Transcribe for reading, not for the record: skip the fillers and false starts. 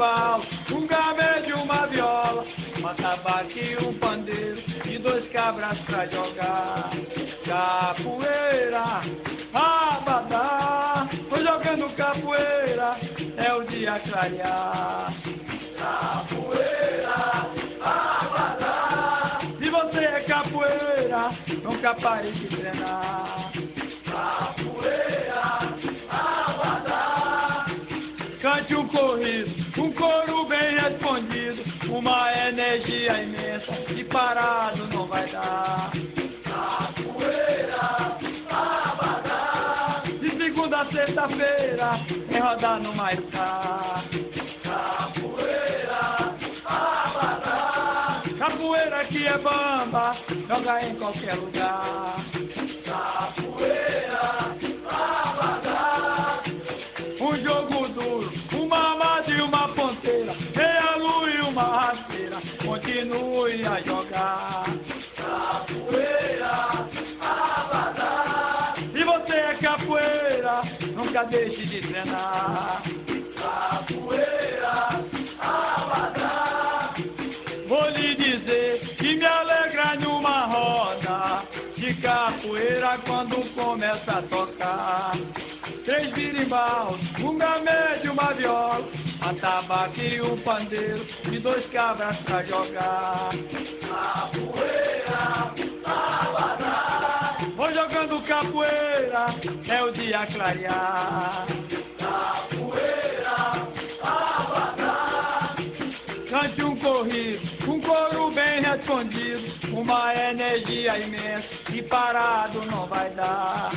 berimbau, um gamejo e uma viola, uma tabaca e um pandeiro, e dois cabras pra jogar. Capoeira, abadá, tô jogando capoeira, é o dia clarear. Capoeira, abadá, se você é capoeira, nunca pare de treinar. Capoeira, abadá, cante um corrido, um coro bem respondido, uma energia imensa, e parado não vai dar. Capoeira, abadá, de segunda a sexta-feira, é rodar no Maitá. Capoeira, abadá, capoeira que é bamba, joga em qualquer lugar. Capoeira, abadá, um jogo duro, uma amada e uma ponteira, meia lua e uma rasteira, continue a jogar. Capoeira, abadá, se você é capoeira, nunca deixe de treinar. Capoeira, abadá, vou lhe dizer que me alegra numa roda de capoeira quando começa a tocar. Três birimbaus, um gamejo e uma viola, a tabaca e um pandeiro, e dois cabras pra jogar. Capoeira, abadá, vou jogando capoeira, é o dia clarear. Capoeira, abadá, cante um corrido, um coro bem respondido, uma energia imensa, e parado não vai dar.